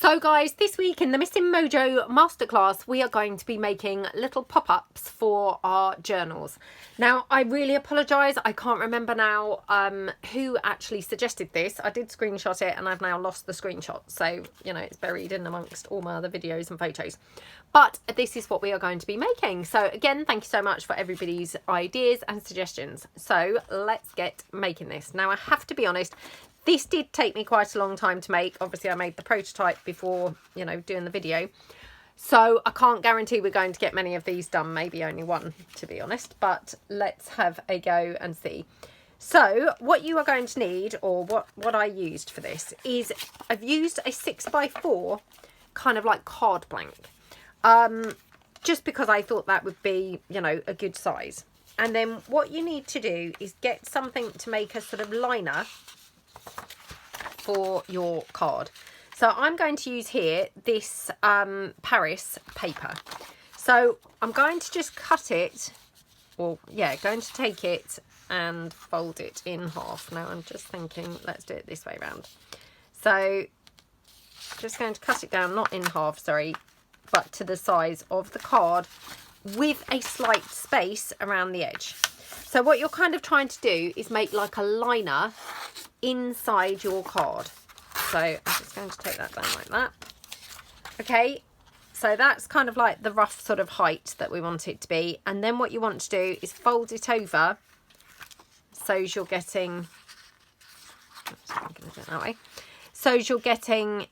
So guys, this week in the Missing Mojo Masterclass, we are going to be making little pop-ups for our journals. Now, I really apologise. I can't remember now who actually suggested this. I did screenshot it and I've now lost the screenshot. So, you know, it's buried in amongst all my other videos and photos. But this is what we are going to be making. So again, thank you so much for everybody's ideas and suggestions. So let's get making this. Now, I have to be honest, this did take me quite a long time to make. Obviously, I made the prototype before, you know, doing the video. So I can't guarantee we're going to get many of these done. Maybe only one, to be honest. But let's have a go and see. So what you are going to need, or what I used for this, is I've used a 6x4 kind of like card blank. Just because I thought that would be, you know, a good size. And then what you need to do is get something to make a sort of liner for your card. So I'm going to use here this Paris paper. So I'm going to just cut it, or yeah, going to take it and fold it in half. Now I'm just thinking, let's do it this way around. So just going to cut it down, not in half, sorry, but to the size of the card with a slight space around the edge. So what you're kind of trying to do is make like a liner inside your card. So I'm just going to take that down like that. Okay, so that's kind of like the rough sort of height that we want it to be. And then what you want to do is fold it over so you're getting, oops, I'm going to do it that way. So you're getting,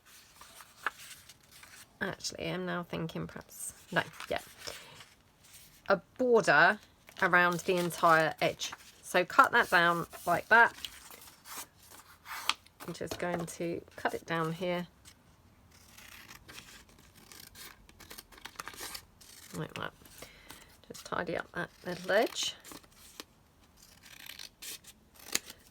actually I'm now thinking perhaps, no, yeah, a border around the entire edge. So cut that down like that. I'm just going to cut it down here like that. Just tidy up that little edge.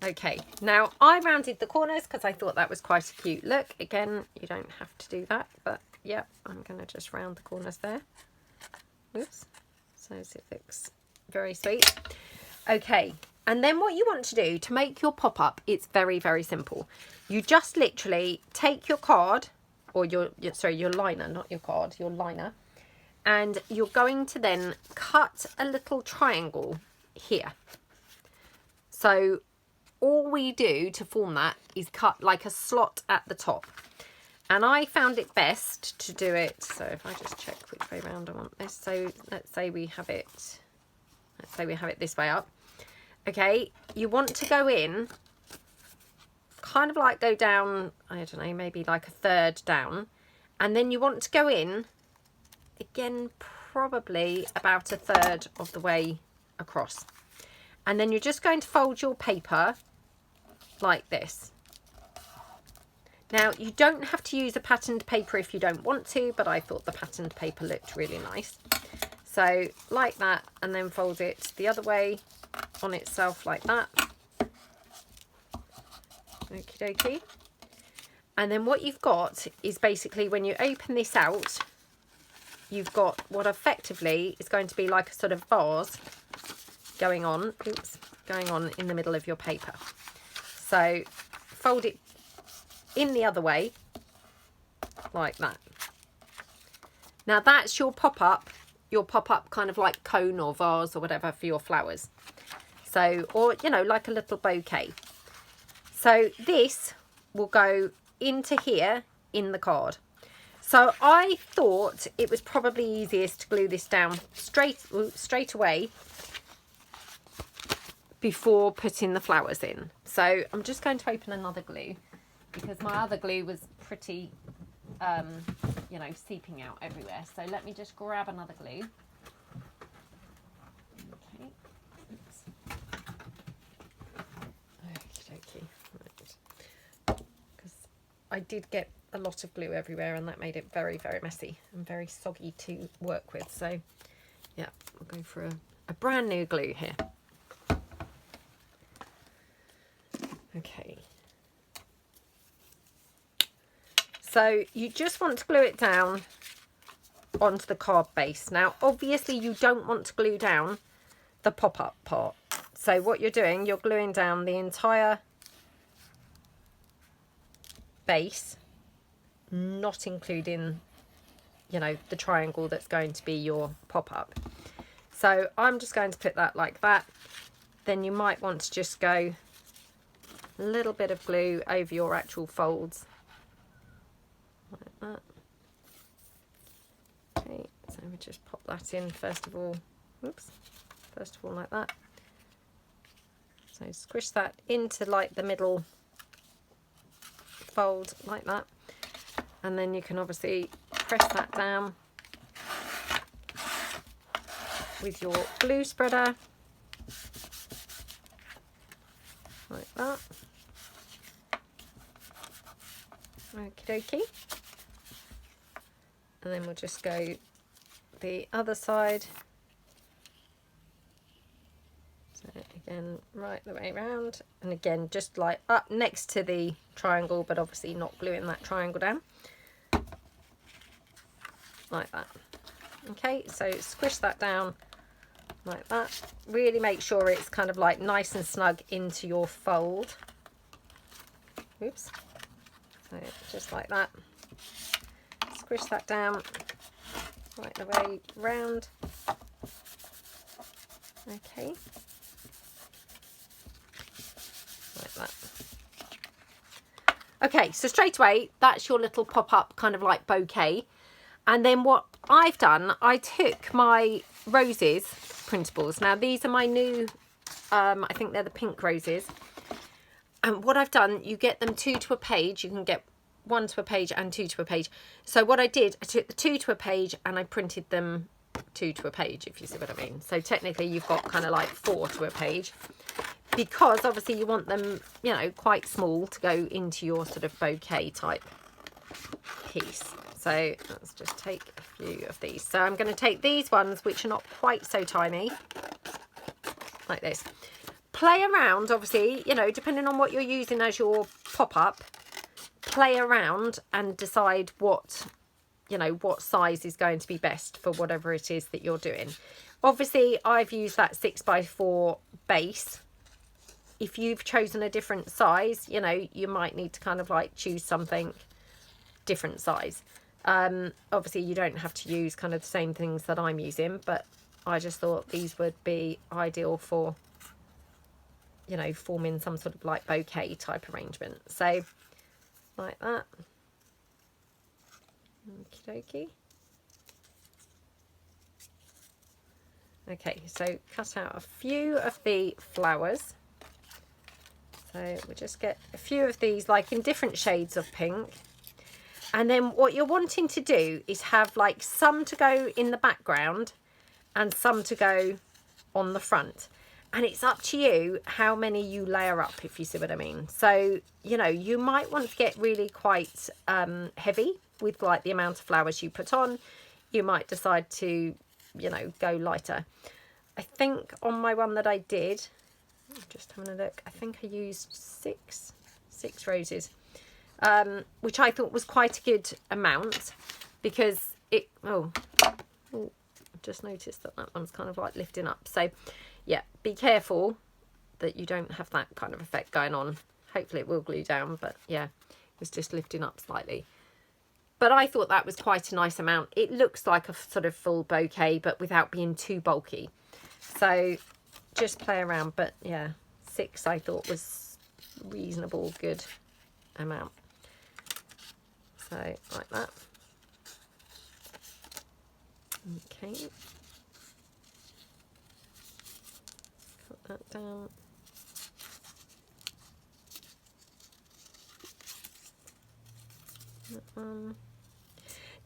Okay, now I rounded the corners because I thought that was quite a cute look. Again, you don't have to do that, but yeah, I'm going to just round the corners there. Oops. So it looks very sweet. Okay, and then what you want to do to make your pop-up, it's very, very simple. You just literally take your card, or your liner, not your card, your liner, and you're going to then cut a little triangle here. So all we do to form that is cut like a slot at the top. And I found it best to do it, so if I just check which way around I want this. So let's say we have it this way up. Okay, you want to go in, kind of like go down, I don't know, maybe like a third down. And then you want to go in, again, probably about a third of the way across. And then you're just going to fold your paper like this. Now, you don't have to use a patterned paper if you don't want to, but I thought the patterned paper looked really nice. So, like that, and then fold it the other way on itself like that. Okie dokie. And then what you've got is basically when you open this out, you've got what effectively is going to be like a sort of vase going on, going on in the middle of your paper. So, fold it in the other way like that. Now that's your pop-up kind of like cone or vase or whatever for your flowers. So, or you know, like a little bouquet. So this will go into here in the card. So I thought it was probably easiest to glue this down straight away before putting the flowers in. So I'm just going to open another glue, because my other glue was pretty, you know, seeping out everywhere. So let me just grab another glue. Okay. Oops. Okey-dokey. Right. Because I did get a lot of glue everywhere and that made it very, very messy and very soggy to work with. So, yeah, I'll go for a brand new glue here. Okay. So you just want to glue it down onto the card base. Now, obviously you don't want to glue down the pop-up part. So what you're doing, you're gluing down the entire base not including, you know, the triangle that's going to be your pop-up. So I'm just going to put that like that. Then you might want to just go a little bit of glue over your actual folds like that. Okay, so we just pop that in first of all. Oops, first of all like that. So squish that into like the middle fold like that, and then you can obviously press that down with your glue spreader like that. Okie dokie. And then we'll just go the other side. So again, right the way around, and again just like up next to the triangle, but obviously not gluing that triangle down like that. Okay, so squish that down like that. Really make sure it's kind of like nice and snug into your fold. Oops. So just like that. Squish that down right the way round. Okay. Like that. Okay, so straight away, that's your little pop-up kind of like bouquet. And then what I've done, I took my roses printables. Now these are my new, I think they're the pink roses. And what I've done, you get them 2 to a page. You can get 1 to a page and 2 to a page. So what I did, I took the 2 to a page and I printed them 2 to a page, if you see what I mean. So technically you've got kind of like 4 to a page, because obviously you want them, you know, quite small to go into your sort of bouquet type piece. So let's just take a few of these. So I'm going to take these ones, which are not quite so tiny, like this. Play around, obviously, you know, depending on what you're using as your pop-up, play around and decide what, you know, what size is going to be best for whatever it is that you're doing. Obviously, I've used that 6x4 base. If you've chosen a different size, you know, you might need to kind of like choose something different size. Obviously you don't have to use kind of the same things that I'm using, but I just thought these would be ideal for, you know, forming some sort of like bouquet type arrangement. So like that. Okie dokie. Okay, so cut out a few of the flowers. So we'll just get a few of these like in different shades of pink. And then what you're wanting to do is have like some to go in the background and some to go on the front. And it's up to you how many you layer up, if you see what I mean. So, you know, you might want to get really quite heavy with like the amount of flowers you put on. You might decide to, you know, go lighter. I think on my one that I did, just having a look, I think I used six roses. Which I thought was quite a good amount, because it, just noticed that that one's kind of like lifting up. So yeah, be careful that you don't have that kind of effect going on. Hopefully it will glue down, but yeah, it was just lifting up slightly. But I thought that was quite a nice amount. It looks like a sort of full bouquet, but without being too bulky. So just play around, but yeah, 6 I thought was reasonable, good amount. So like that. Okay. Cut that down.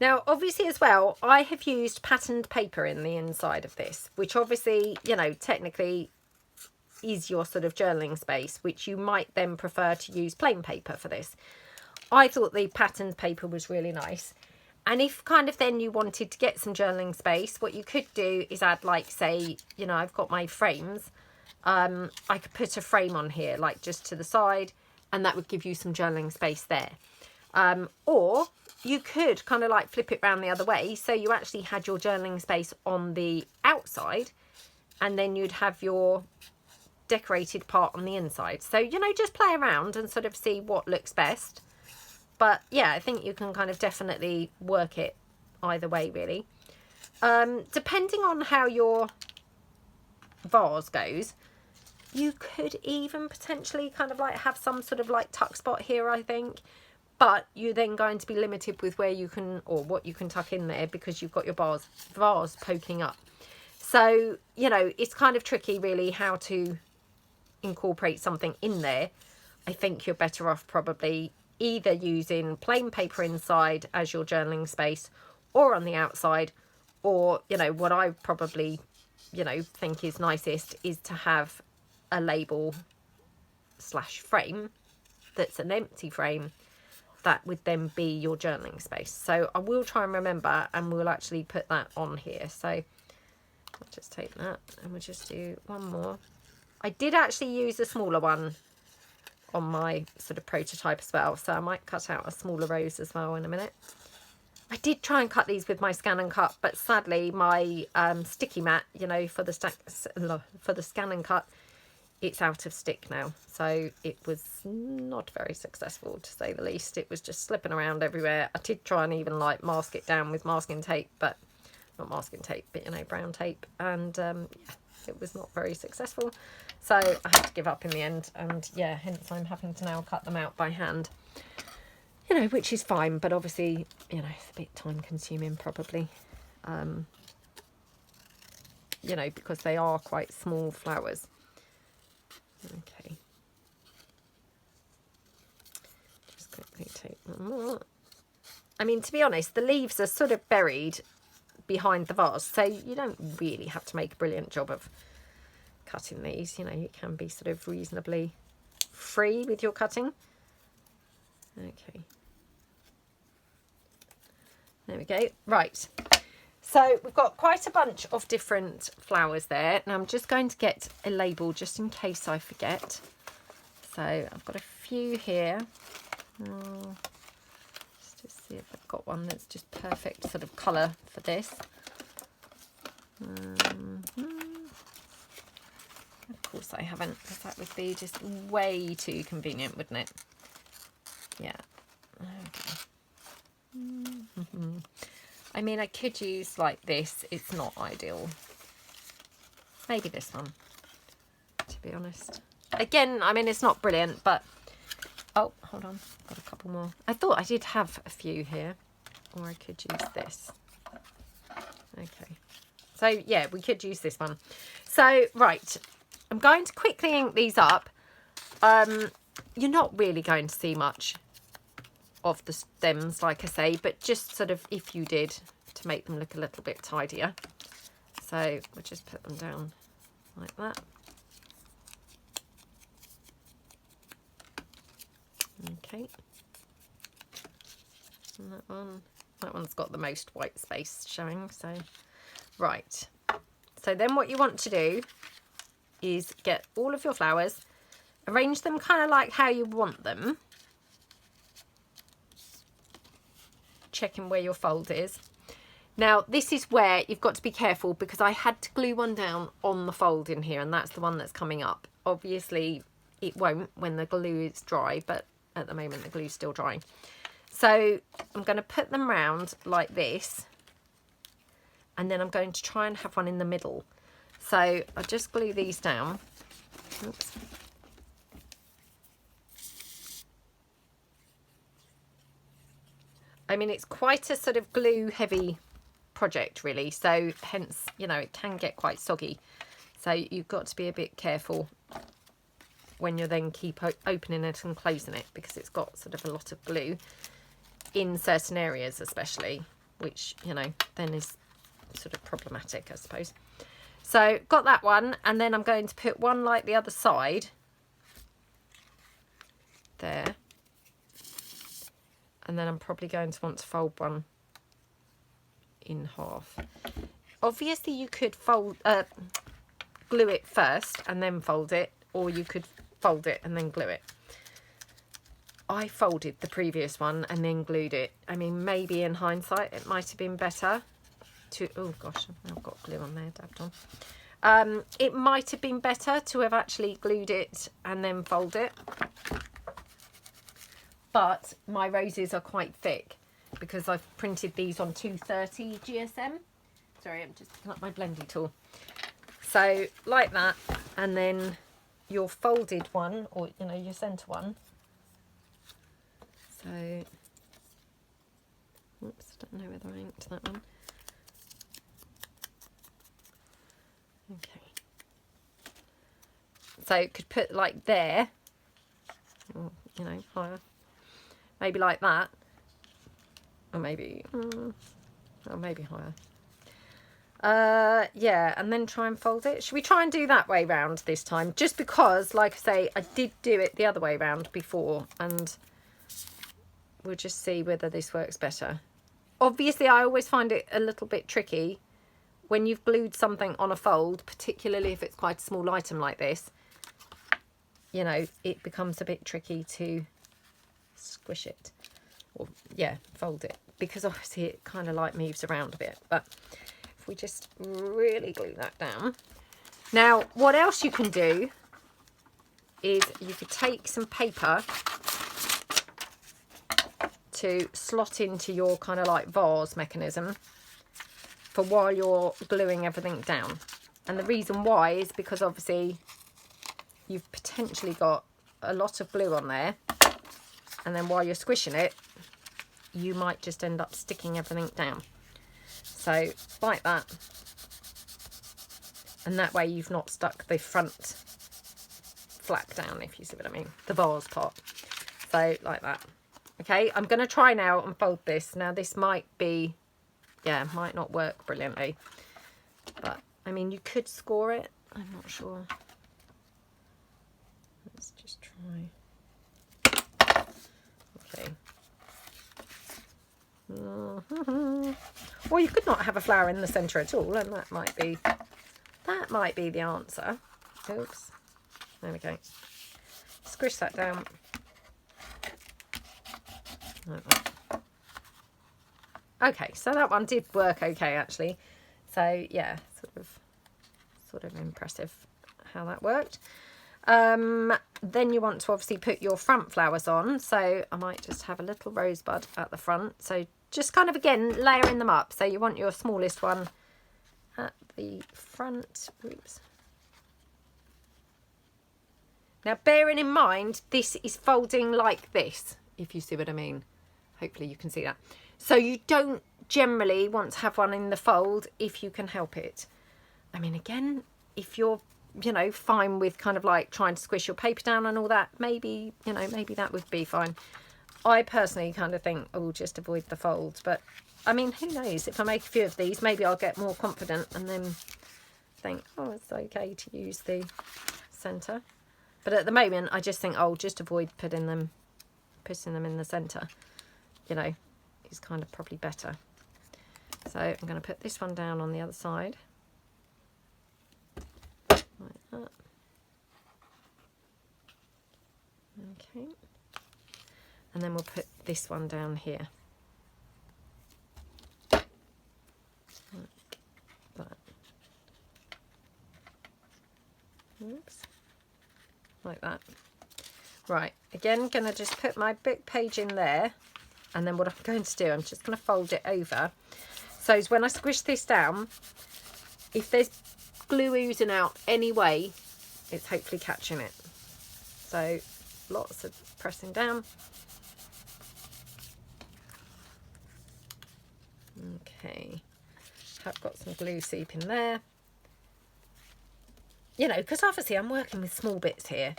Now obviously as well, I have used patterned paper in the inside of this, which obviously, you know, technically is your sort of journaling space, which you might then prefer to use plain paper for this. I thought the patterned paper was really nice. And if kind of then you wanted to get some journaling space, what you could do is add, like, say, you know, I've got my frames. I could put a frame on here, like just to the side, and that would give you some journaling space there. Or you could kind of like flip it around the other way, so you actually had your journaling space on the outside, and then you'd have your decorated part on the inside. So, you know, just play around and sort of see what looks best. but yeah, I think you can kind of definitely work it either way, really. Depending on how your vase goes, you could even potentially kind of like have some sort of like tuck spot here, I think. But you're then going to be limited with where you can, or what you can tuck in there, because you've got your vase poking up. So, you know, it's kind of tricky really how to incorporate something in there. I think you're better off probably either using plain paper inside as your journaling space, or on the outside, or, you know, what I probably, you know, think is nicest is to have a label / frame that's an empty frame that would then be your journaling space. So I will try and remember, and we'll actually put that on here. So I'll just take that and we'll just do one more. I did actually use a smaller one on my sort of prototype as well, so I might cut out a smaller rose as well in a minute. I did try and cut these with my Scan and Cut, but sadly my sticky mat, you know, for the Scan and Cut, it's out of stick now, so it was not very successful, to say the least. It was just slipping around everywhere. I did try and even like mask it down with masking tape, but not masking tape, but you know, brown tape, and yeah, it was not very successful, so I had to give up in the end. And yeah, hence I'm having to now cut them out by hand, you know, which is fine, but obviously, you know, it's a bit time consuming probably, you know, because they are quite small flowers. Okay, just quickly take one more. I mean, to be honest, the leaves are sort of buried behind the vase, so you don't really have to make a brilliant job of cutting these. You know, you can be sort of reasonably free with your cutting. Okay, there we go. Right, so we've got quite a bunch of different flowers there. Now I'm just going to get a label just in case I forget. So I've got a few here. Just to see if I've got one that's just perfect sort of colour for this. Of course I haven't, because that would be just way too convenient, wouldn't it? Yeah. Okay. I mean, I could use like this. It's not ideal. Maybe this one, to be honest. Again, I mean, it's not brilliant, but... Oh, hold on. Got a couple more. I thought I did have a few here. Or I could use this. Okay. So, yeah, we could use this one. So, right. I'm going to quickly ink these up. You're not really going to see much of the stems, like I say, but just sort of if you did, to make them look a little bit tidier. So we'll just put them down like that. Okay, and that one's got the most white space showing. So right, so then what you want to do is get all of your flowers, arrange them kind of like how you want them, checking where your fold is. Now this is where you've got to be careful, because I had to glue one down on the fold in here, and that's the one that's coming up. Obviously it won't when the glue is dry, but at the moment the glue's still drying. So I'm going to put them round like this, and then I'm going to try and have one in the middle. So I'll just glue these down. Oops. I mean, it's quite a sort of glue heavy project really, so hence, you know, it can get quite soggy. So you've got to be a bit careful when you're then keep opening it and closing it, because it's got sort of a lot of glue in certain areas especially, which, you know, then is sort of problematic, I suppose. So got that one, and then I'm going to put one like the other side there. And then I'm probably going to want to fold one in half. Obviously you could fold, glue it first and then fold it, or you could fold it and then glue it. I folded the previous one and then glued it. I mean, maybe in hindsight it might have been better to... Oh gosh, I've got glue on there, dabbed on. It might have been better to have actually glued it and then fold it. but my roses are quite thick because I've printed these on 230 GSM. Sorry, I'm just picking up my blendy tool. So like that, and then your folded one, or you know, your centre one. So, oops, I don't know whether I inked that one. Okay. So you could put like there, or, you know, higher, maybe like that, or maybe higher. Yeah, and then try and fold it. Should we try and do that way round this time? Just because, like I say, I did do it the other way round before, and we'll just see whether this works better. Obviously, I always find it a little bit tricky when you've glued something on a fold, particularly if it's quite a small item like this. You know, it becomes a bit tricky to squish it, or yeah, fold it, because obviously it kind of like moves around a bit. But if we just really glue that down. Now, what else you can do is you could take some paper to slot into your kind of like vase mechanism for while you're gluing everything down. And the reason why is because obviously you've potentially got a lot of glue on there, and then while you're squishing it, you might just end up sticking everything down. So like that, and that way you've not stuck the front flap down, if you see what I mean, the vase part. So like that. Okay, I'm going to try now and fold this. Now this might be, yeah, might not work brilliantly, but I mean, you could score it. I'm not sure. Let's just try. Okay. Or you could not have a flower in the centre at all, and that might be the answer. Oops. There we go. Squish that down. Like that. Okay, so that one did work okay actually. So yeah, sort of impressive how that worked. Then you want to obviously put your front flowers on. So I might just have a little rosebud at the front. So just kind of again layering them up. So you want your smallest one at the front. Oops. Now bearing in mind this is folding like this, if you see what I mean. Hopefully you can see that. So you don't generally want to have one in the fold if you can help it. I mean, again, if you're, you know, fine with kind of like trying to squish your paper down and all that, maybe, you know, maybe that would be fine. I personally kind of think, oh, just avoid the folds. But I mean, who knows, if I make a few of these, maybe I'll get more confident and then think, oh, it's okay to use the centre. But at the moment, I just think, oh, just avoid putting them in the centre, you know, is kind of probably better. So I'm going to put this one down on the other side. Like that. Okay. And then we'll put this one down here. Like that. Oops. Like that. Right, again, going to just put my book page in there, and then what I'm going to do, I'm just going to fold it over. So as when I squish this down, if there's glue oozing out anyway, it's hopefully catching it. So lots of pressing down. Okay, I've got some glue seeping there. You know, because obviously I'm working with small bits here.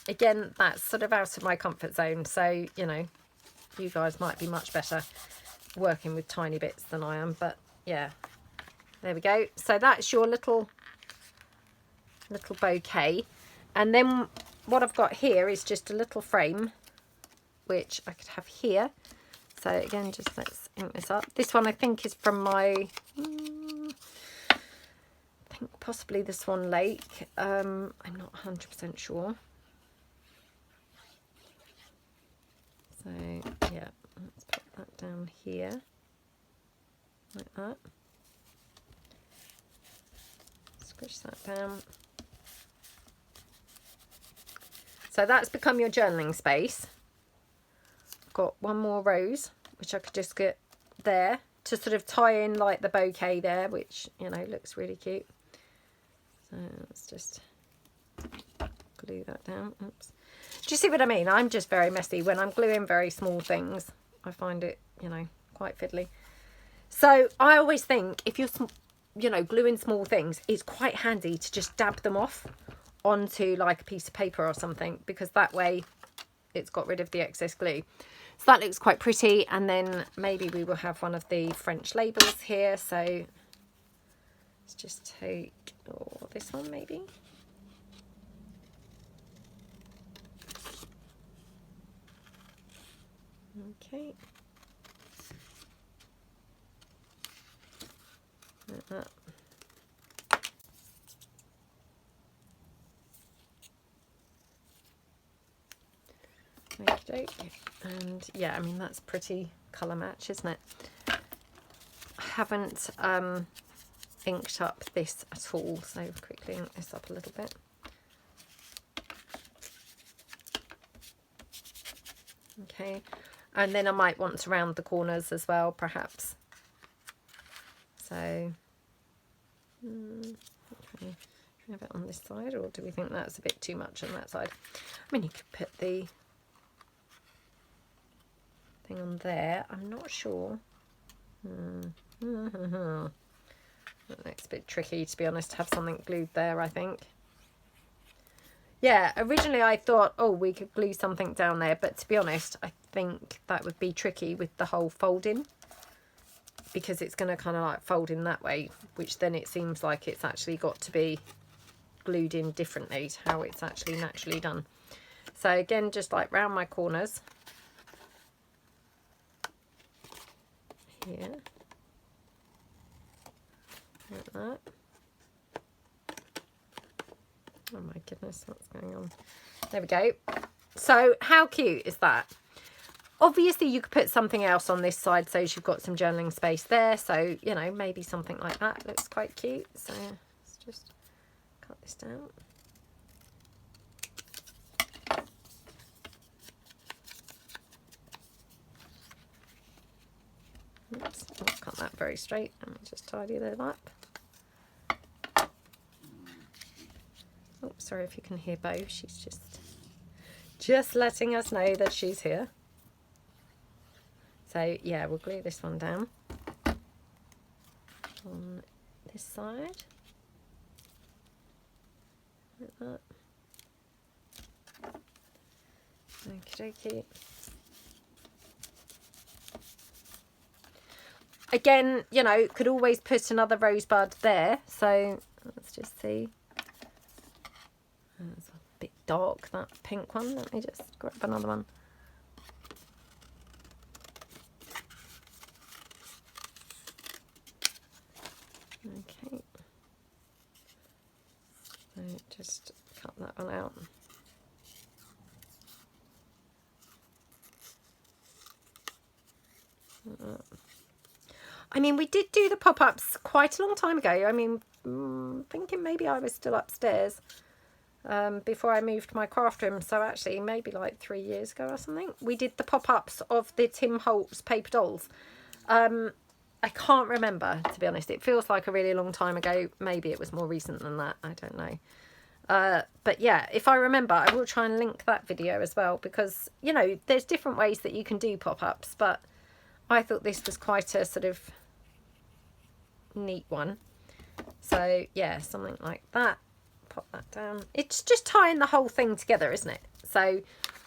Again, that's sort of out of my comfort zone. So, you know, you guys might be much better working with tiny bits than I am. But yeah, there we go. So that's your little bouquet. And then what I've got here is just a little frame, which I could have here. So again, just let's ink this up. This one I think is from my, I think possibly the Swan Lake. I'm not 100% sure. So yeah, let's put that down here, like that. Squish that down. So that's become your journaling space. got one more rose, which I could just get there to sort of tie in like the bouquet there, which, you know, looks really cute. So let's just glue that down. Oops. Do you see what I mean? I'm just very messy. When I'm gluing very small things, I find it, you know, quite fiddly. So I always think if you're, you know, gluing small things, it's quite handy to just dab them off onto like a piece of paper or something, because that way it's got rid of the excess glue. So that looks quite pretty. And then maybe we will have one of the French labels here. So let's just take, oh, this one maybe. Okay. Like that. Okey-doke. And yeah, I mean, that's pretty colour match, isn't it? I haven't inked up this at all, so quickly ink this up a little bit. Okay, and then I might want to round the corners as well, perhaps. So, okay. Should we have it on this side, or do we think that's a bit too much on that side? I mean, you could put the thing on there. I'm not sure. That looks a bit tricky, to be honest, to have something glued there, I think. Yeah, originally I thought, oh, we could glue something down there, but to be honest, I think that would be tricky with the whole folding, because it's going to kind of like fold in that way, which then it seems like it's actually got to be glued in differently to how it's actually naturally done. So again, just like round my corners here, like that. Oh my goodness, what's going on? There we go. So how cute is that? Obviously you could put something else on this side, so you've got some journaling space there. So, you know, maybe something like that looks quite cute. So let's just cut this down. Oops, I'll cut that very straight and just tidy that up. Oh, sorry if you can hear Bo. She's just letting us know that she's here. So yeah, we'll glue this one down on this side. Like that. Okie dokie. Again, you know, could always put another rosebud there. So let's just see. It's a bit dark, that pink one. Let me just grab another one. Okay. So just cut that one out. I mean, we did do the pop-ups quite a long time ago. I mean, thinking maybe I was still upstairs before I moved my craft room. So actually, maybe like 3 years ago or something, we did the pop-ups of the Tim Holtz paper dolls. I can't remember, to be honest. It feels like a really long time ago. Maybe it was more recent than that. I don't know. But yeah, if I remember, I will try and link that video as well, because, you know, there's different ways that you can do pop-ups, but I thought this was quite a sort of neat one. So yeah, something like that. Pop that down. It's just tying the whole thing together, isn't it? So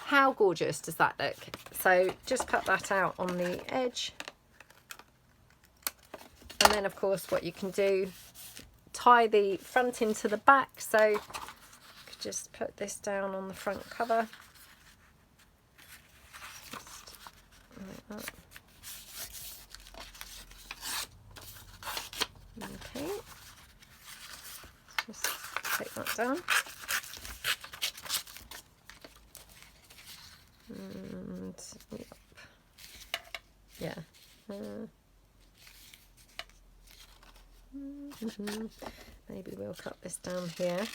how gorgeous does that look? So just cut that out on the edge. And then of course what you can do, tie the front into the back. So you could just put this down on the front cover. Just like that. Okay, just take that down. And yep. Yeah. Maybe we'll cut this down here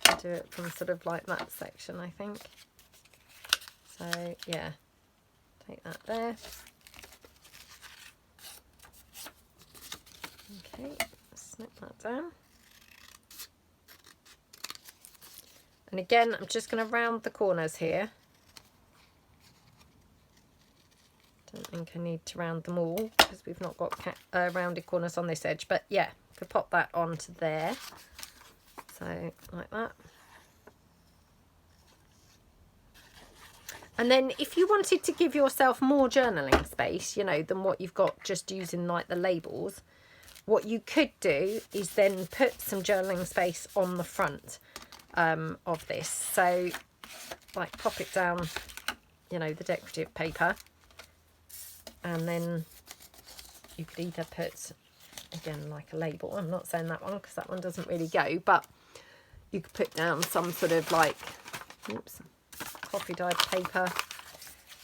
and do it from sort of like that section, I think. So So yeah, take that there. Okay, snip that down. And again, I'm just going to round the corners here. Don't think I need to round them all because we've not got rounded corners on this edge. But yeah, could pop that onto there. So like that. And then if you wanted to give yourself more journaling space, you know, than what you've got just using like the labels, what you could do is then put some journaling space on the front of this. So like pop it down, you know, the decorative paper, and then you could either put, again, like a label. I'm not saying that one because that one doesn't really go, but you could put down some sort of like, oops, coffee dyed paper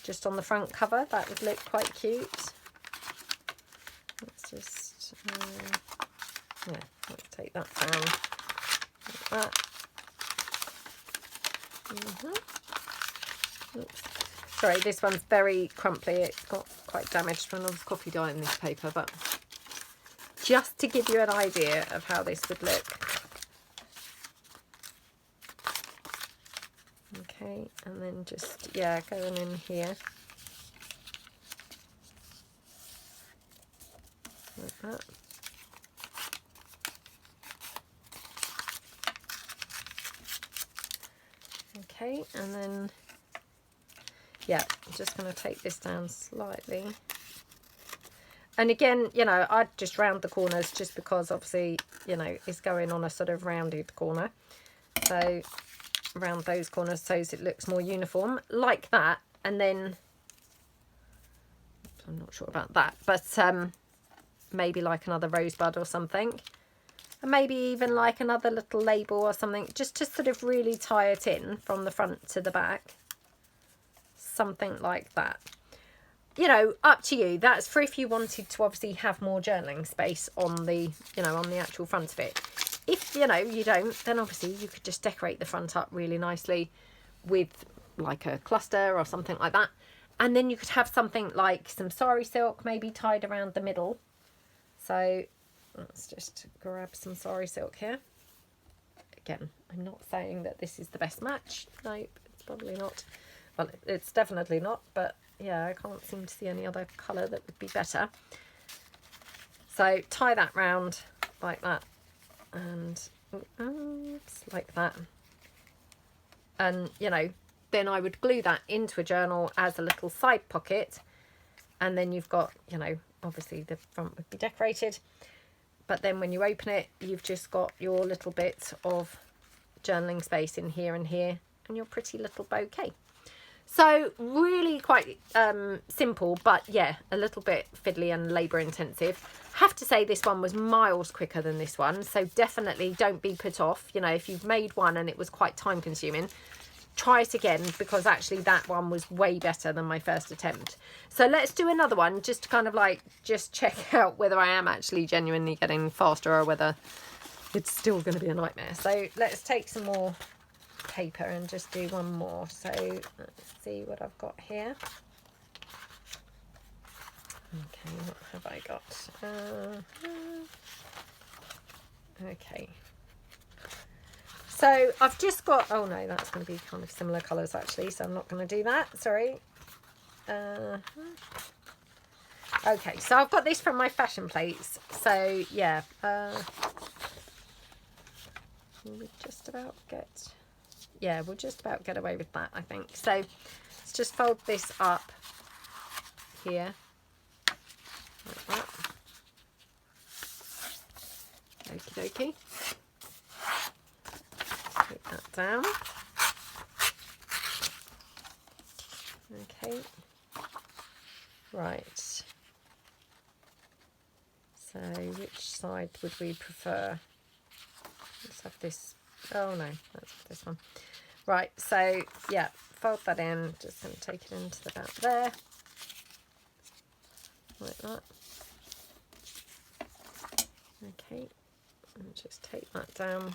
just on the front cover. That would look quite cute. Let's just, yeah, let's take that down like that. Oops. Sorry, this one's very crumply. It got quite damaged when I was coffee dyeing this paper, but just to give you an idea of how this would look. Okay, and then just, yeah, going in here. Like that. Okay, and then, yeah, I'm just going to take this down slightly. And again, you know, I'd just round the corners just because obviously, you know, it's going on a sort of rounded corner. So round those corners so it looks more uniform like that. And then, I'm not sure about that, but maybe like another rosebud or something. And maybe even like another little label or something, just to sort of really tie it in from the front to the back. Something like that. You know, up to you. That's for if you wanted to obviously have more journaling space on the, you know, on the actual front of it. If, you know, you don't, then obviously you could just decorate the front up really nicely with like a cluster or something like that. And then you could have something like some sari silk maybe tied around the middle. So let's just grab some sari silk here. Again, I'm not saying that this is the best match. No, it's probably not. Well, it's definitely not, but yeah, I can't seem to see any other colour that would be better. So tie that round like that, and oops, like that. And, you know, then I would glue that into a journal as a little side pocket. And then you've got, you know, obviously the front would be decorated. But then when you open it, you've just got your little bit of journaling space in here and here, and your pretty little bouquet. So really quite simple, but yeah, a little bit fiddly and labour intensive. Have to say this one was miles quicker than this one, so definitely don't be put off. You know, if you've made one and it was quite time consuming, try it again, because actually that one was way better than my first attempt. So let's do another one just to kind of like just check out whether I am actually genuinely getting faster or whether it's still going to be a nightmare. So let's take some more paper and just do one more. So let's see what I've got here. Okay, what have I got? Okay, so I've just got, oh no, that's going to be kind of similar colours actually, so I'm not going to do that, sorry. Okay, so I've got this from my fashion plates, so yeah, we'll just about get, yeah, we'll just about get away with that, I think. So let's just fold this up here like that. Okie dokie. Take that down. Okay. Right. So which side would we prefer? Let's have this. Oh no, that's this one. Right, so yeah, fold that in. Just going to take it into the back there. Like that. Okay, and just take that down.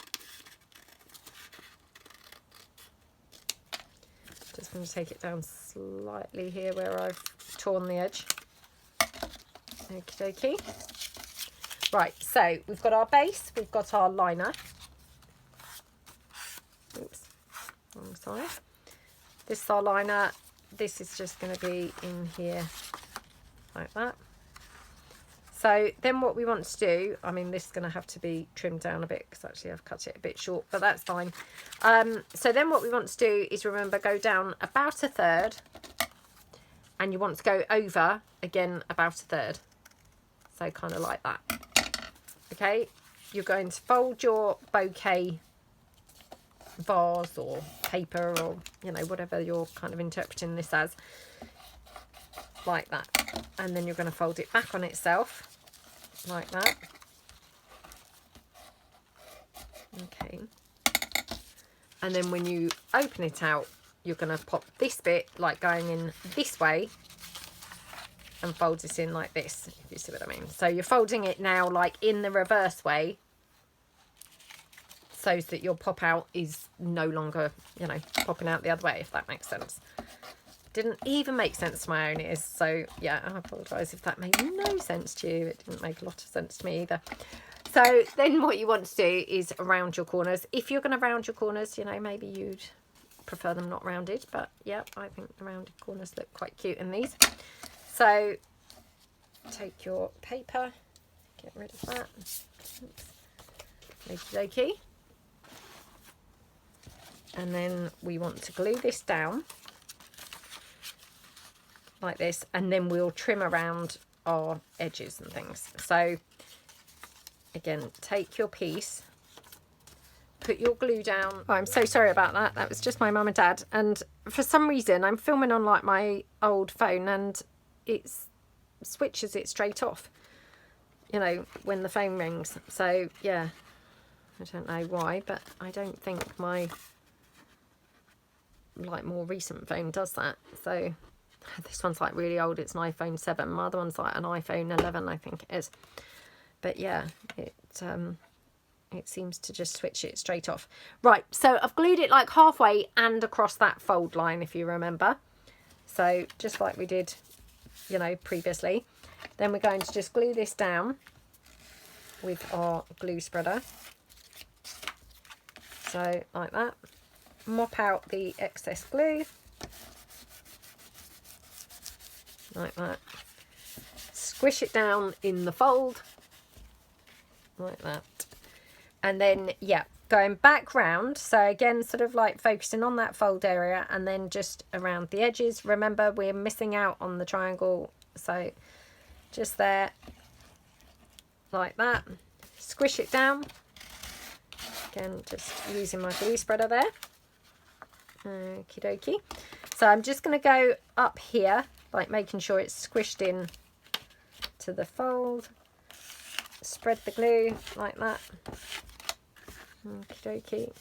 Just I'm going to take it down slightly here where I've torn the edge. Okie dokie. Right, so we've got our base, we've got our liner. Oops, wrong side. This is our liner. This is just going to be in here like that. So then what we want to do, I mean, this is going to have to be trimmed down a bit because actually I've cut it a bit short, but that's fine. So then what we want to do is, remember, go down about a third, and you want to go over again about a third. So kind of like that. Okay, you're going to fold your bouquet vase or paper, or, you know, whatever you're kind of interpreting this as, like that. And then you're going to fold it back on itself like that. Okay, and then when you open it out, you're going to pop this bit like going in this way and fold it in like this, if you see what I mean. So you're folding it now like in the reverse way, so that your pop out is no longer, you know, popping out the other way, if that makes sense. Didn't even make sense to my own ears, so yeah, I apologise if that made no sense to you. It didn't make a lot of sense to me either. So then what you want to do is round your corners. If you're going to round your corners, you know, maybe you'd prefer them not rounded, but yeah, I think the rounded corners look quite cute in these. So take your paper, get rid of that. Okie dokie. And then we want to glue this down like this, and then we'll trim around our edges and things. So again, take your piece, put your glue down. Oh, I'm so sorry about that. That was just my mum and dad, and for some reason I'm filming on like my old phone and it switches it straight off, you know, when the phone rings. So yeah, I don't know why, but I don't think my like more recent phone does that. So this one's like really old, it's an iPhone 7. My other one's like an iPhone 11, I think it is. But yeah, it seems to just switch it straight off. Right, so I've glued it like halfway and across that fold line, if you remember. So just like we did, you know, previously. Then we're going to just glue this down with our glue spreader. So like that. Mop out the excess glue. Like that. Squish it down in the fold. Like that. And then, yeah, going back round. So again, sort of like focusing on that fold area and then just around the edges. Remember, we're missing out on the triangle. So just there. Like that. Squish it down. Again, just using my glue spreader there. Okie dokie. So I'm just going to go up here, like making sure it's squished in to the fold. Spread the glue like that. Okie dokie.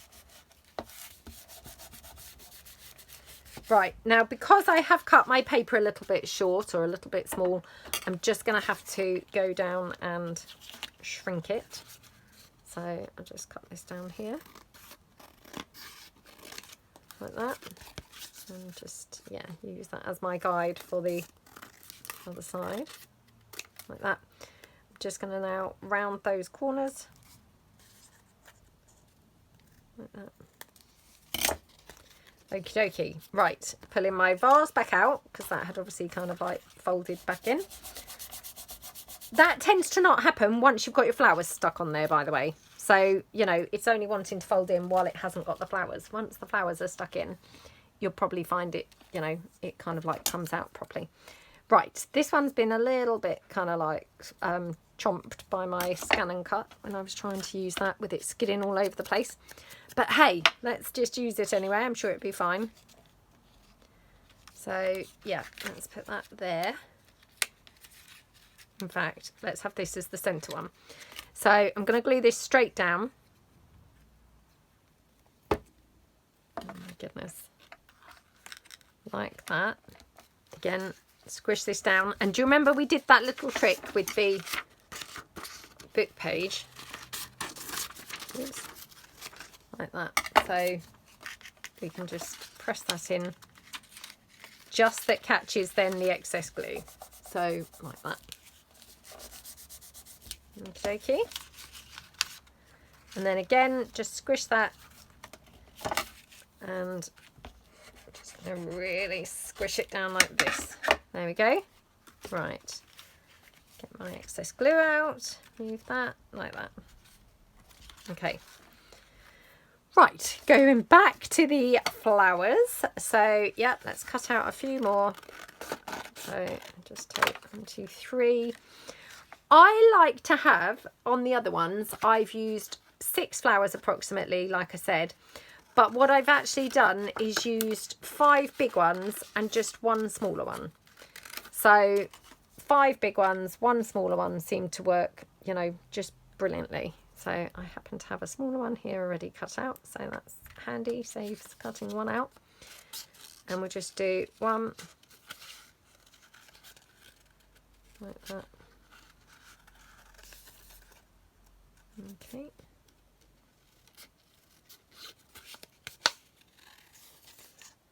Right, now because I have cut my paper a little bit short or a little bit small, I'm just going to have to go down and shrink it. So I'll just cut this down here. Like that. And just, yeah, use that as my guide for the other side. Like that. I'm just going to now round those corners. Like that. Okie dokie. Right, pulling my vase back out, because that had obviously kind of like folded back in. That tends to not happen once you've got your flowers stuck on there, by the way. So, you know, it's only wanting to fold in while it hasn't got the flowers. Once the flowers are stuck in, you'll probably find it, you know, it kind of like comes out properly. Right, this one's been a little bit kind of like chomped by my scan and cut when I was trying to use that with it skidding all over the place. But hey, let's just use it anyway. I'm sure it'll be fine. So, yeah, let's put that there. In fact, let's have this as the centre one. So I'm going to glue this straight down. Oh my goodness. Like that. Again, squish this down. And do you remember we did that little trick with the book page? Oops. Like that. So we can just press that in just that catches then the excess glue. So like that. Okay. And then again, just squish that, and just going to really squish it down like this. There we go. Right. Get my excess glue out. Move that like that. Okay. Right, going back to the flowers. So, yeah, let's cut out a few more. So, just take 1, 2, 3. I like to have, on the other ones, I've used 6 flowers approximately, like I said. But what I've actually done is used 5 big ones and just 1 smaller one. So 5 big ones, 1 smaller one seemed to work, you know, just brilliantly. So I happen to have a smaller one here already cut out, so that's handy, saves cutting one out. And we'll just do 1 like that. Okay.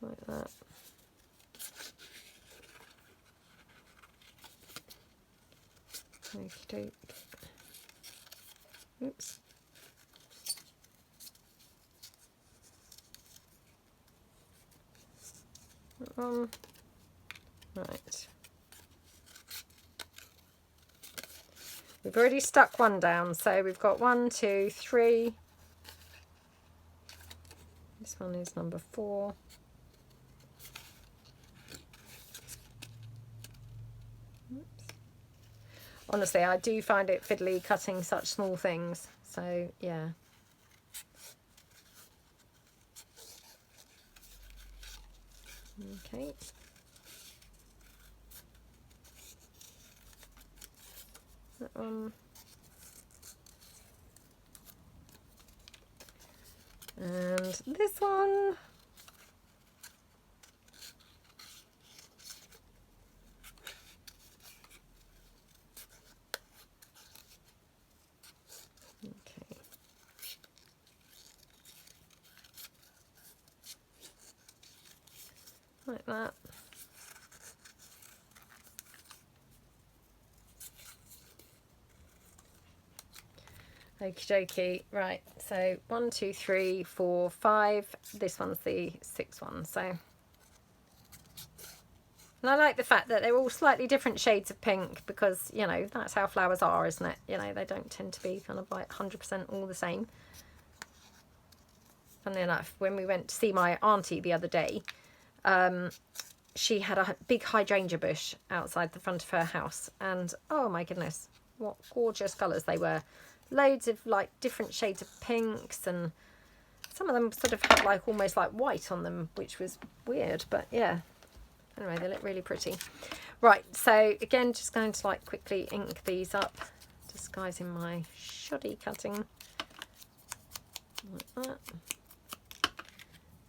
Like that. Okey doke. Oops. Right. We've already stuck one down, so we've got 1, 2, 3. This one is number 4. Oops. Honestly, I do find it fiddly cutting such small things, so yeah. Okay. That one. And this one. Okay. Like that. Okie dokie. Right, so 1, 2, 3, 4, 5. This one's the 6th one. So, and I like the fact that they're all slightly different shades of pink, because, you know, that's how flowers are, isn't it? You know, they don't tend to be kind of like 100% all the same. Funnily enough, when we went to see my auntie the other day, she had a big hydrangea bush outside the front of her house, and oh my goodness, what gorgeous colours they were. Loads of like different shades of pinks, and some of them sort of had like almost like white on them, which was weird, but yeah. Anyway, they look really pretty. Right, so again, just going to like quickly ink these up, disguising my shoddy cutting. Like that.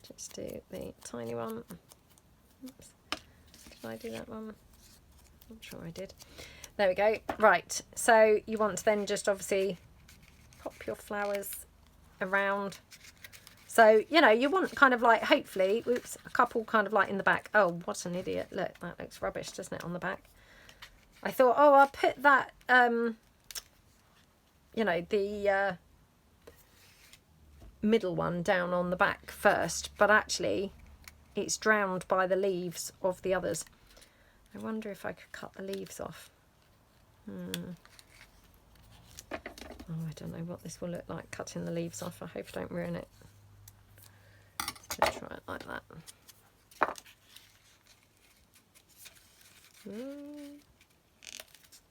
Just do the tiny one. Oops. Did I do that one? I'm sure I did. There we go. Right, so you want to then just obviously pop your flowers around. So, you know, you want kind of like, hopefully, oops, a couple kind of like in the back. Oh, what an idiot. Look, that looks rubbish, doesn't it, on the back? I thought, oh, I'll put that, you know, the middle one down on the back first, but actually it's drowned by the leaves of the others. I wonder if I could cut the leaves off. Oh, I don't know what this will look like cutting the leaves off. I hope I don't ruin it. Just try it like that.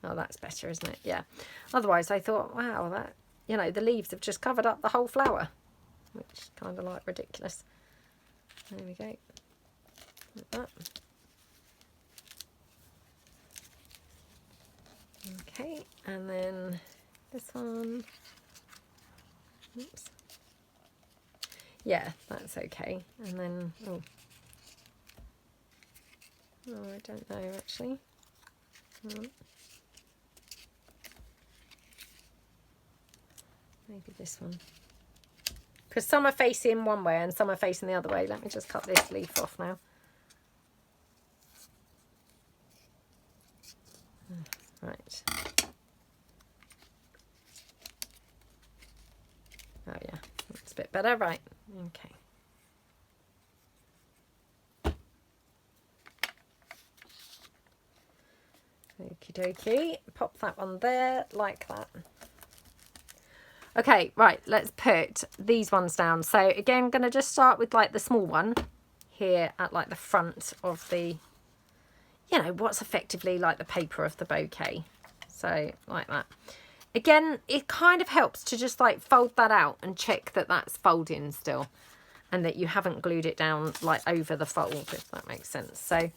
Oh, that's better, isn't it? Yeah. Otherwise, I thought, wow, that, you know, the leaves have just covered up the whole flower, which is kind of like ridiculous. There we go. Like that. Okay, and then this one. Oops. Yeah, that's okay. And then, oh, I don't know actually. Maybe this one. Because some are facing one way and some are facing the other way. Let me just cut this leaf off now. Right. Oh yeah, that's a bit better. Right. Okay. Okie dokie. Pop that one there like that. Okay, right, let's put these ones down. So again, I'm going to just start with like the small one here at like the front of the, you know, what's effectively like the paper of the bouquet. So like that. Again, it kind of helps to just like fold that out and check that that's folding still and that you haven't glued it down like over the fold, if that makes sense. So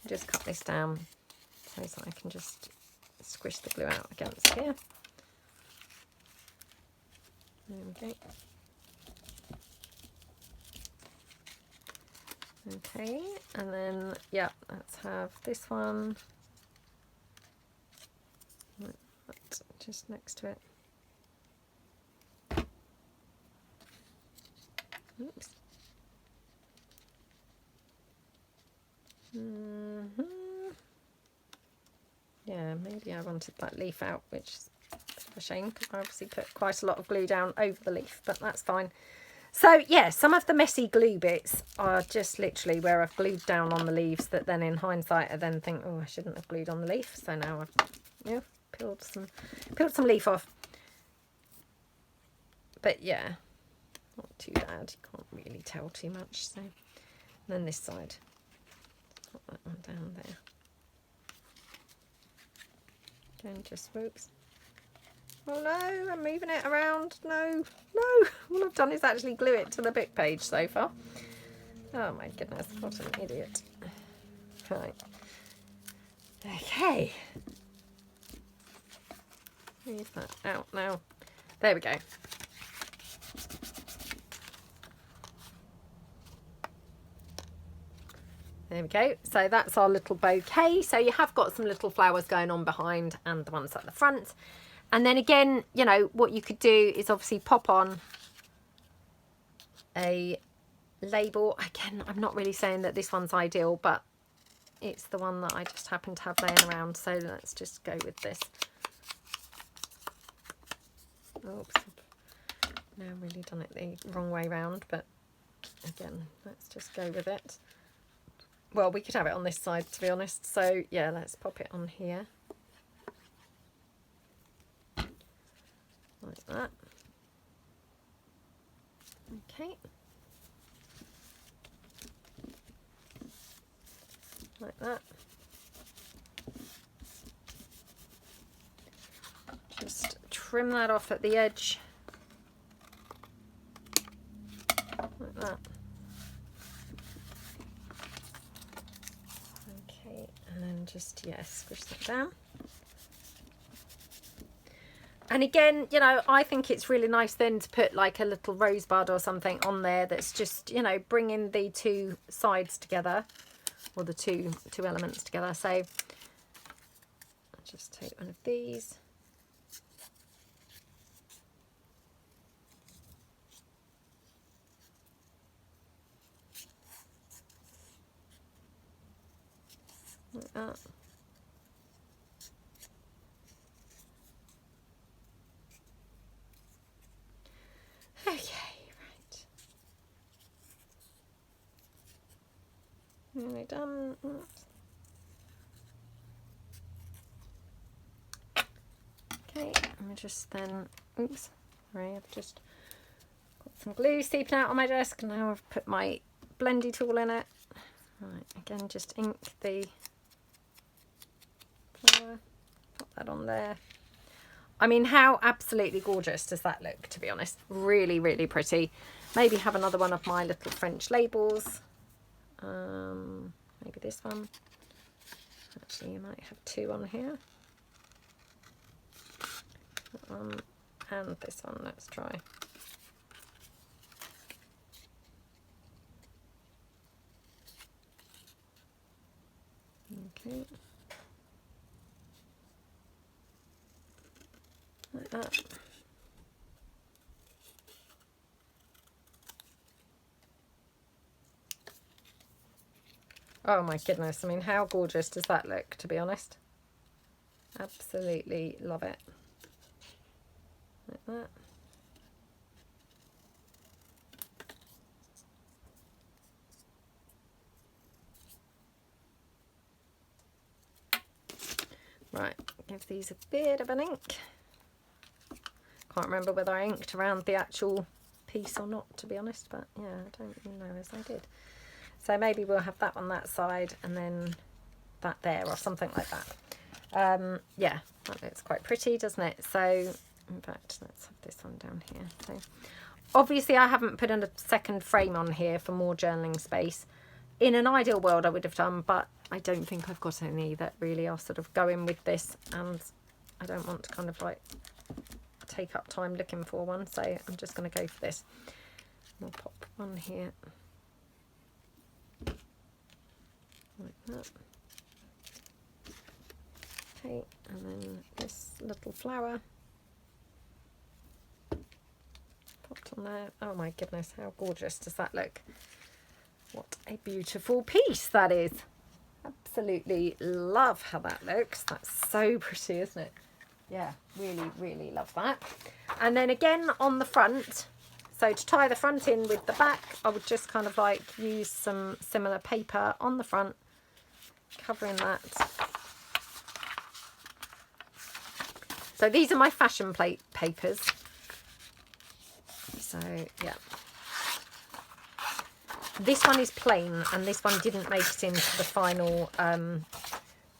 just cut this down so that I can just squish the glue out against here. There we go. Okay, and then, yeah, let's have this one just next to it. Oops. Yeah, maybe I wanted that leaf out, which is a bit of a shame because I obviously put quite a lot of glue down over the leaf, but that's fine. So yeah, some of the messy glue bits are just literally where I've glued down on the leaves that then in hindsight I then think, oh, I shouldn't have glued on the leaf. So now I've peeled some leaf off. But yeah, not too bad. You can't really tell too much. So and then this side, put that one down there. Again, just whoops. Oh no, I'm moving it around. No, no. All I've done is actually glue it to the book page so far. Oh my goodness, what an idiot. Right. Okay. Move that out now. There we go. There we go. So that's our little bouquet. So you have got some little flowers going on behind and the ones at the front. And then again, you know, what you could do is obviously pop on a label. Again, I'm not really saying that this one's ideal, but it's the one that I just happen to have laying around. So let's just go with this. Oops. Now I've really done it the wrong way round, but again, let's just go with it. Well, we could have it on this side, to be honest. So yeah, let's pop it on here. Like that. Okay. Like that. Just trim that off at the edge. Like that. Okay, and then just, yeah, squish that down. And again, you know, I think it's really nice then to put like a little rosebud or something on there that's just, you know, bringing the two sides together, or the two elements together. So I'll just take one of these. Like that. Okay, right. Nearly done. Okay, I'm just then, oops, sorry, I've just got some glue seeping out on my desk. Now I've put my blendy tool in it. Right, again, just ink the flower, put that on there. I mean, how absolutely gorgeous does that look, to be honest? Really, really pretty. Maybe have another one of my little French labels. Maybe this one. Actually, you might have two on here. That one and this one. Let's try. Okay. Like that. Oh my goodness, I mean, how gorgeous does that look, to be honest? Absolutely love it. Like that. Right, give these a bit of an ink. Can't remember whether I inked around the actual piece or not, to be honest, but yeah, I don't know as I did. So maybe we'll have that on that side and then that there or something like that. Yeah, that looks quite pretty, doesn't it? So in fact, let's have this one down here. So obviously I haven't put in a second frame on here for more journaling space. In an ideal world I would have done, but I don't think I've got any that really are sort of going with this, and I don't want to kind of like take up time looking for one, so I'm just going to go for this. I'll pop one here like that. Okay, and then this little flower popped on there. Oh my goodness, how gorgeous does that look? What a beautiful piece that is. Absolutely love how that looks. That's so pretty, isn't it? Yeah, really, really love that. And then again on the front, so to tie the front in with the back, I would just kind of like use some similar paper on the front, covering that. So these are my fashion plate papers. So yeah. This one is plain and this one didn't make it into the final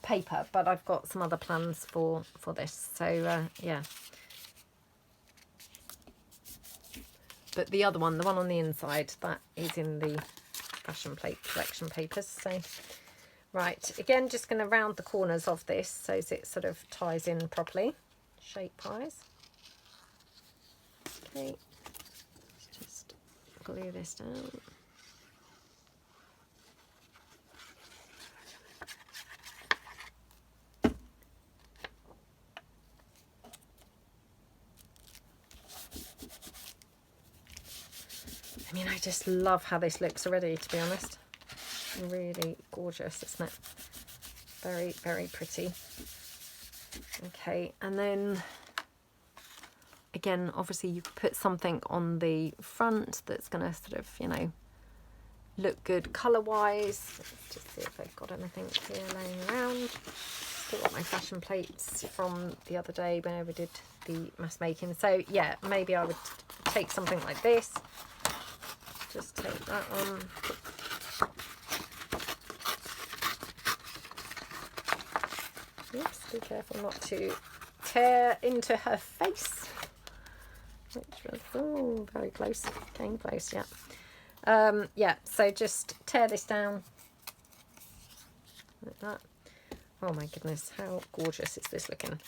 paper, but I've got some other plans for this. So yeah. But the other one, the one on the inside, that is in the fashion plate collection papers. So right, again, just going to round the corners of this so as it sort of ties in properly, shape-wise. Okay, let's just glue this down. I mean, I just love how this looks already, to be honest. Really gorgeous, isn't it? Very, very pretty. Okay, and then again, obviously you could put something on the front that's going to sort of, you know, look good colour-wise. Let's just see if I've got anything here laying around. Still got my fashion plates from the other day when we did the mass making. So yeah, maybe I would take something like this. Just take that one. Oops, be careful not to tear into her face. Which was, oh, very close. Came close, yeah. Yeah, so just tear this down like that. Oh my goodness, how gorgeous is this looking?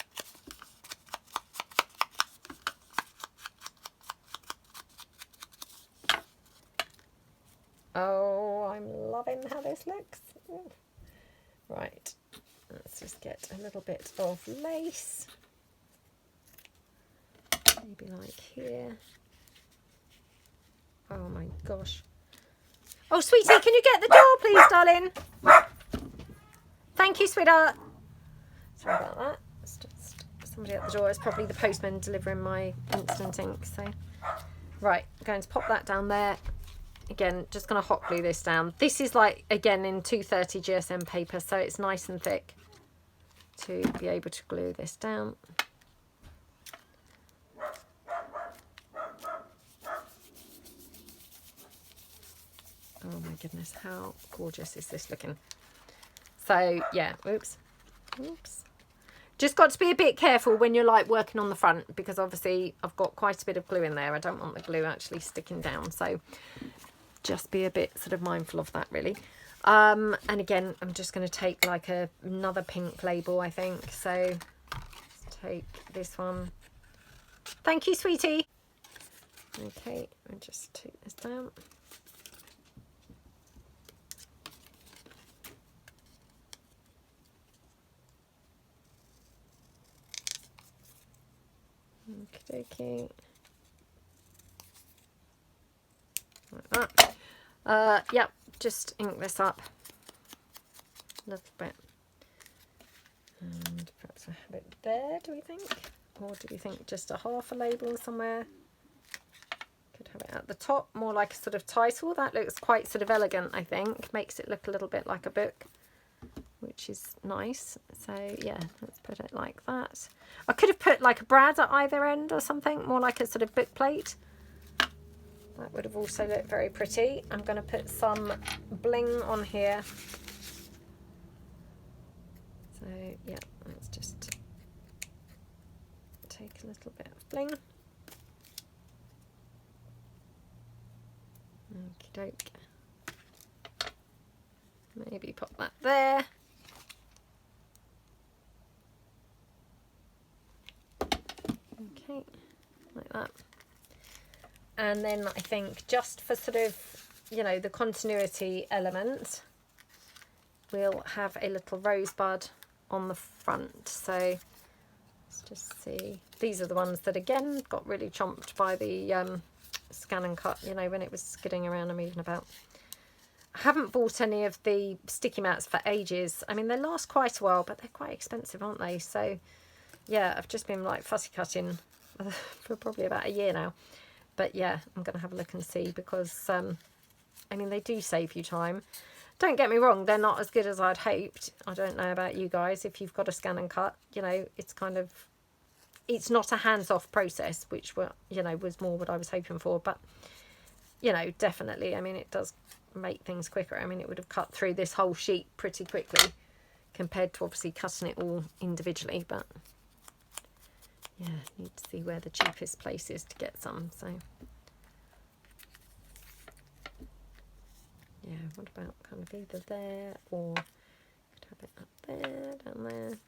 Oh, I'm loving how this looks. Ooh. Right, let's just get a little bit of lace. Maybe like here. Oh my gosh. Oh, sweetie, can you get the door, please, darling? Thank you, sweetheart. Sorry about that. It's just somebody at the door. It's probably the postman delivering my instant ink. So, right, I'm going to pop that down there. Again, just going to hot glue this down. This is like, again, in 230 GSM paper, so it's nice and thick to be able to glue this down. Oh my goodness, how gorgeous is this looking? So yeah, oops. Just got to be a bit careful when you're like working on the front, because obviously I've got quite a bit of glue in there. I don't want the glue actually sticking down, so just be a bit sort of mindful of that, really. And again, I'm just going to take like another pink label, I think. So let's take this one. Thank you, sweetie. Okay, I'll just take this down. Okay. Like that. Yep, just ink this up a little bit. And perhaps also have it there, do we think? Or do we think just a half a label somewhere? Could have it at the top, more like a sort of title. That looks quite sort of elegant, I think. Makes it look a little bit like a book, which is nice. So yeah, let's put it like that. I could have put like a brad at either end or something, more like a sort of book plate. That would have also looked very pretty. I'm going to put some bling on here. So yeah, let's just take a little bit of bling. Okie doke. Maybe pop that there. Okay, like that. And then I think just for sort of, you know, the continuity element, we'll have a little rosebud on the front. So let's just see. These are the ones that again got really chomped by the scan and cut, you know, when it was skidding around and moving about. I haven't bought any of the sticky mats for ages. I mean, they last quite a while, but they're quite expensive, aren't they? So yeah, I've just been like fussy cutting for probably about a year now. But yeah, I'm going to have a look and see, because I mean, they do save you time. Don't get me wrong, they're not as good as I'd hoped. I don't know about you guys. If you've got a scan and cut, you know, it's kind of, it's not a hands-off process, which were, you know, was more what I was hoping for. But you know, definitely, I mean, it does make things quicker. I mean, it would have cut through this whole sheet pretty quickly compared to obviously cutting it all individually. But yeah, need to see where the cheapest place is to get some. So yeah, what about kind of either there, or could have it up there, down there,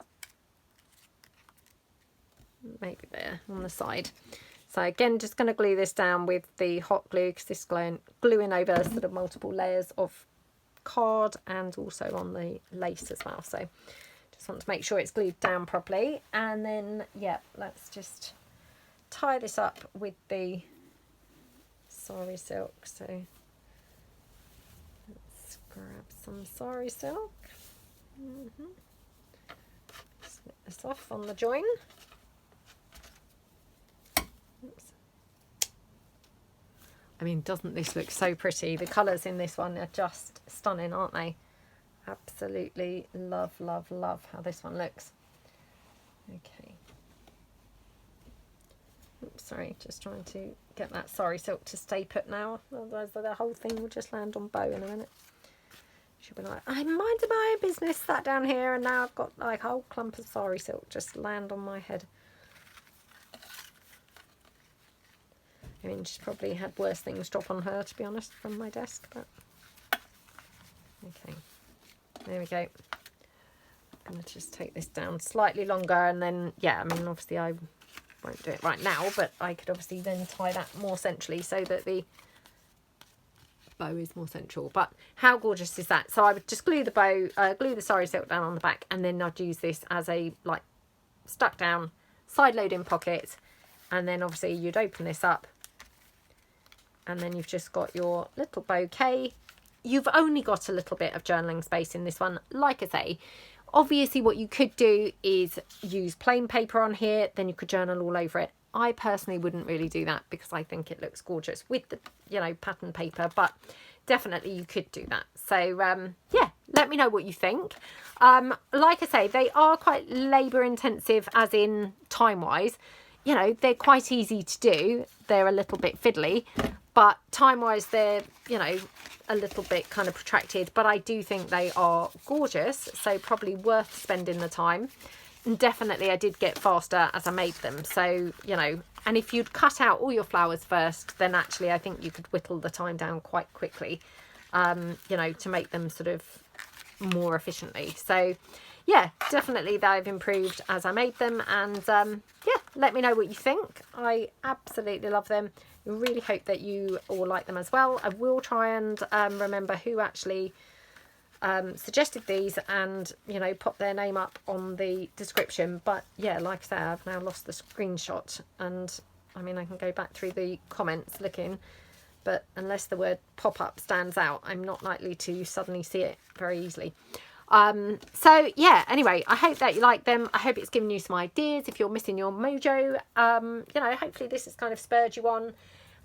maybe there on the side. So again, just going to glue this down with the hot glue, because this is gluing over sort of multiple layers of card and also on the lace as well. So just want to make sure it's glued down properly. And then yeah, let's just tie this up with the sari silk. So let's grab some sari silk. Slip this off on the join. Oops. I mean, doesn't this look so pretty? The colours in this one are just stunning, aren't they? Absolutely love, love, love how this one looks. Okay. Oops, sorry, just trying to get that sari silk to stay put now. Otherwise the whole thing will just land on bow in a minute. She'll be like, I'm minding my own business, sat down here, and now I've got like a whole clump of sari silk just land on my head. I mean, she's probably had worse things drop on her, to be honest, from my desk, but okay. There we go. I'm going to just take this down slightly longer, and then, yeah, I mean, obviously I won't do it right now, but I could obviously then tie that more centrally so that the bow is more central. But how gorgeous is that? So I would just glue the bow, glue the sari silk down on the back, and then I'd use this as a, like, stuck down side loading pocket, and then obviously you'd open this up, and then you've just got your little bouquet. You've only got a little bit of journaling space in this one. Like I say, obviously what you could do is use plain paper on here, then you could journal all over it. I personally wouldn't really do that because I think it looks gorgeous with the, you know, pattern paper, but definitely you could do that. So yeah, let me know what you think. Like I say, they are quite labour intensive, as in time wise. You know, they're quite easy to do. They're a little bit fiddly, but time wise they're, you know, a little bit kind of protracted, but I do think they are gorgeous, so probably worth spending the time. And definitely I did get faster as I made them, so, you know, and if you'd cut out all your flowers first, then actually I think you could whittle the time down quite quickly, you know, to make them sort of more efficiently. So yeah, definitely they've improved as I made them, and yeah, let me know what you think. I absolutely love them. I really hope that you all like them as well. I will try and remember who actually suggested these, and, you know, pop their name up on the description. But yeah, like I say, I've now lost the screenshot, and I mean, I can go back through the comments looking, but unless the word pop-up stands out, I'm not likely to suddenly see it very easily. So yeah, anyway, I hope that you like them. I hope it's given you some ideas if you're missing your mojo. You know, hopefully this has kind of spurred you on.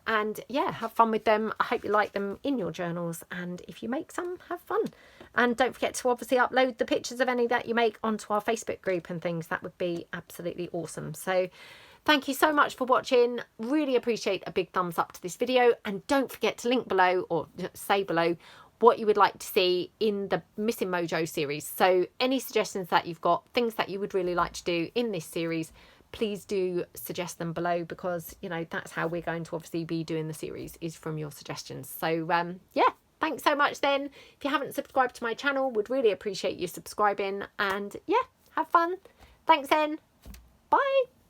And yeah, have fun with them. I hope you like them in your journals. And if you make some, have fun. And don't forget to obviously upload the pictures of any that you make onto our Facebook group and things. That would be absolutely awesome. So thank you so much for watching. Really appreciate a big thumbs up to this video. And don't forget to link below, or say below, what you would like to see in the Missing Mojo series. So any suggestions that you've got, things that you would really like to do in this series, please do suggest them below, because you know that's how we're going to obviously be doing the series, is from your suggestions. So yeah, thanks so much then. If you haven't subscribed to my channel, would really appreciate you subscribing. And yeah, have fun. Thanks then. Bye.